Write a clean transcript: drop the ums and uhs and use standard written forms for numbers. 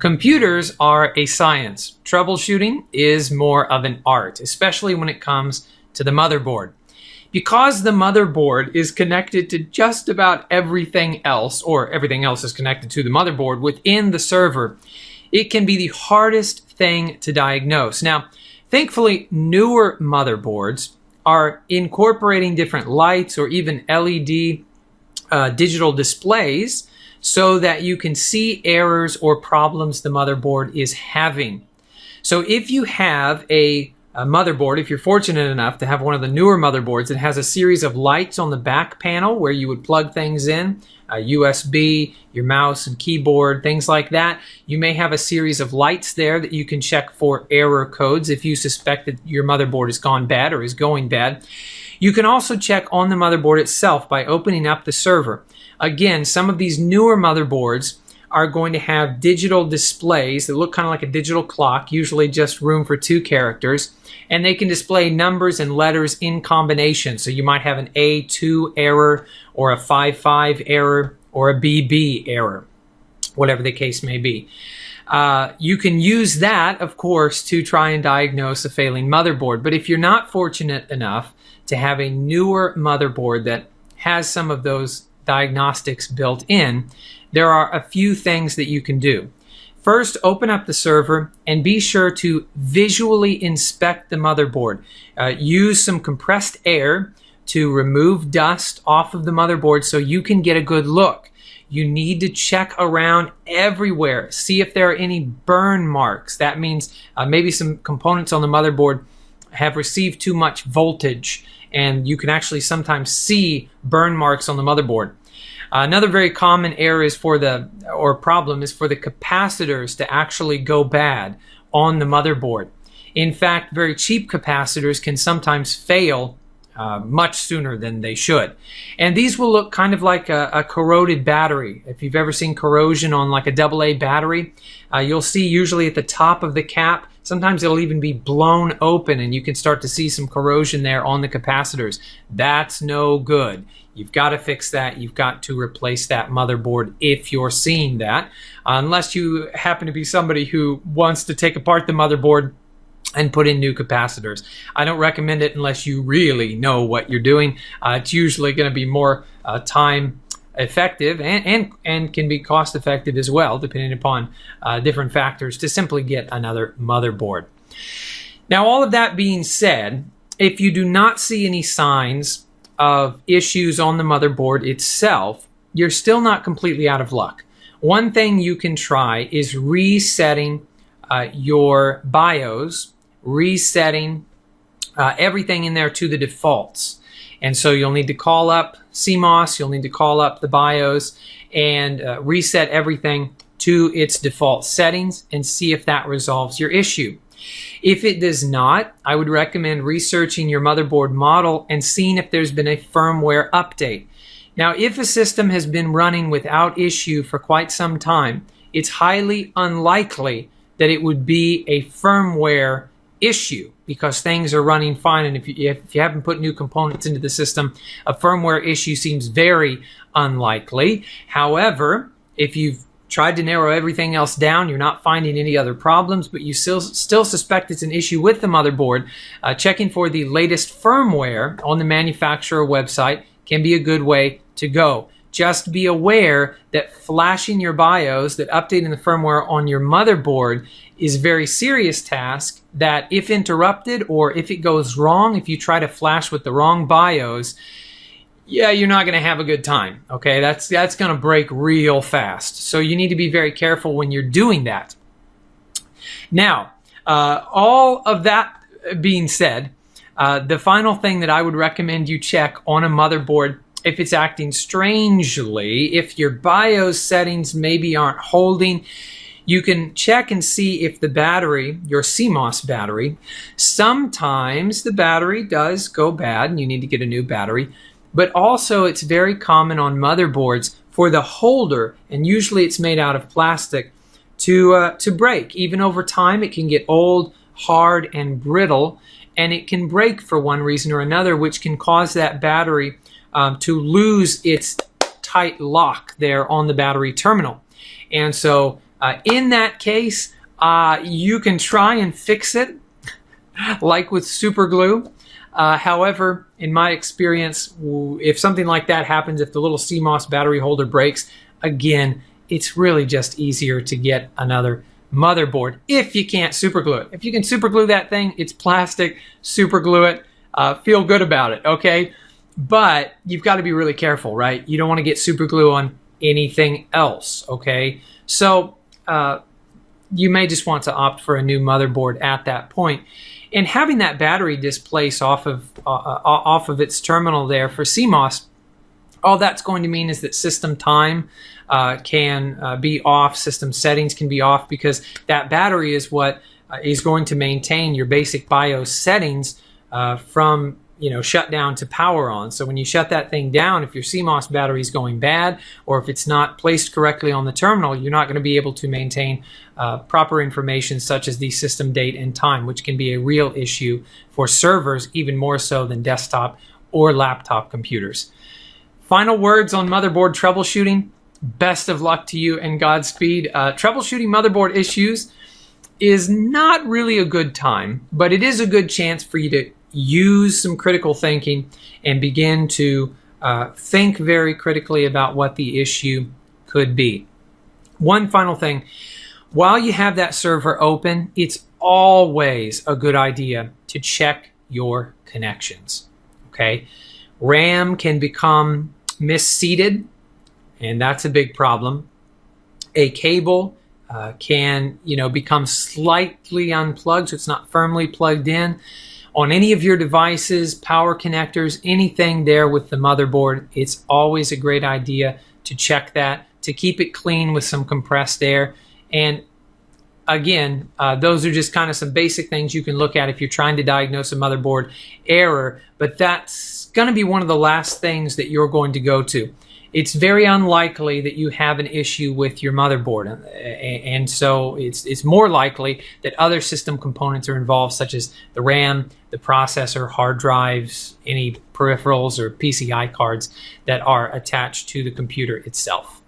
Computers are a science. Troubleshooting is more of an art, especially when it comes to the motherboard. Because the motherboard is connected to just about everything else, or everything else is connected to the motherboard within the server, it can be the hardest thing to diagnose. Now, thankfully, newer motherboards are incorporating different lights or even LED digital displays so that you can see errors or problems the motherboard is having. So if you have a motherboard, if you're fortunate enough to have one of the newer motherboards that has a series of lights on the back panel where you would plug things in, USB, your mouse and keyboard, things like that, you may have a series of lights there that you can check for error codes if you suspect that your motherboard has gone bad or is going bad. You can also check on the motherboard itself by opening up the server. Again, some of these newer motherboards are going to have digital displays that look kind of like a digital clock, usually just room for 2 characters, and they can display numbers and letters in combination. So you might have an A2 error or a 55 error or a BB error, whatever the case may be. You can use that, of course, to try and diagnose a failing motherboard. But if you're not fortunate enough to have a newer motherboard that has some of those diagnostics built in, there are a few things that you can do. First, open up the server and be sure to visually inspect the motherboard. Use some compressed air to remove dust off of the motherboard so you can get a good look. You need to check around everywhere. See if there are any burn marks. That means maybe some components on the motherboard have received too much voltage, and you can actually sometimes see burn marks on the motherboard. Another very common error is problem is for the capacitors to actually go bad on the motherboard. In fact, very cheap capacitors can sometimes fail much sooner than they should. And these will look kind of like a corroded battery. If you've ever seen corrosion on like a AA battery, you'll see usually at the top of the cap, sometimes it'll even be blown open and you can start to see some corrosion there on the capacitors. That's no good. You've got to fix that. You've got to replace that motherboard if you're seeing that. Unless you happen to be somebody who wants to take apart the motherboard and put in new capacitors. I don't recommend it unless you really know what you're doing. It's usually going to be more time effective and can be cost effective as well, depending upon different factors, to simply get another motherboard. Now, all of that being said, if you do not see any signs of issues on the motherboard itself, you're still not completely out of luck. One thing you can try is resetting your BIOS, resetting everything in there to the defaults. And so you'll need to call up CMOS, you'll need to call up the BIOS and reset everything to its default settings and see if that resolves your issue. If it does not, I would recommend researching your motherboard model and seeing if there's been a firmware update. Now, if a system has been running without issue for quite some time, it's highly unlikely that it would be a firmware issue because things are running fine. And if you haven't put new components into the system, a firmware issue seems very unlikely. However, if you've tried to narrow everything else down, you're not finding any other problems, but you still suspect it's an issue with the motherboard, checking for the latest firmware on the manufacturer website can be a good way to go. Just be aware that flashing your BIOS, that updating the firmware on your motherboard is a very serious task that if interrupted or if it goes wrong, if you try to flash with the wrong BIOS, yeah, you're not going to have a good time. Okay, that's going to break real fast. So you need to be very careful when you're doing that. Now, all of that being said, the final thing that I would recommend you check on a motherboard, if it's acting strangely, if your BIOS settings maybe aren't holding, you can check and see if the battery, your CMOS battery, sometimes the battery does go bad and you need to get a new battery. But also it's very common on motherboards for the holder, and usually it's made out of plastic, to break. Even over time it can get old, hard, and brittle, and it can break for one reason or another, which can cause that battery to lose its tight lock there on the battery terminal. And so In that case, you can try and fix it, like with super glue. However, in my experience, if something like that happens, if the little CMOS battery holder breaks, again, it's really just easier to get another motherboard if you can't super glue it. If you can super glue that thing, it's plastic, super glue it, feel good about it, okay? But you've got to be really careful, right? You don't want to get super glue on anything else, okay? So you may just want to opt for a new motherboard at that point. And having that battery displace off of its terminal there for CMOS, all that's going to mean is that system time can be off, system settings can be off, because that battery is what is going to maintain your basic BIOS settings from shutdown to power on. So when you shut that thing down, if your CMOS battery is going bad, or if it's not placed correctly on the terminal, you're not going to be able to maintain proper information such as the system date and time, which can be a real issue for servers, even more so than desktop or laptop computers. Final words on motherboard troubleshooting. Best of luck to you and Godspeed. Troubleshooting motherboard issues is not really a good time, but it is a good chance for you to use some critical thinking and begin to think very critically about what the issue could be. One final thing, while you have that server open, it's always a good idea to check your connections, okay? RAM can become misseated, and that's a big problem. A cable can become slightly unplugged, so it's not firmly plugged in. On any of your devices, power connectors, anything there with the motherboard, it's always a great idea to check that, to keep it clean with some compressed air. And again, those are just kind of some basic things you can look at if you're trying to diagnose a motherboard error, but that's going to be one of the last things that you're going to go to. It's very unlikely that you have an issue with your motherboard, and so it's more likely that other system components are involved, such as the RAM, the processor, hard drives, any peripherals or PCI cards that are attached to the computer itself.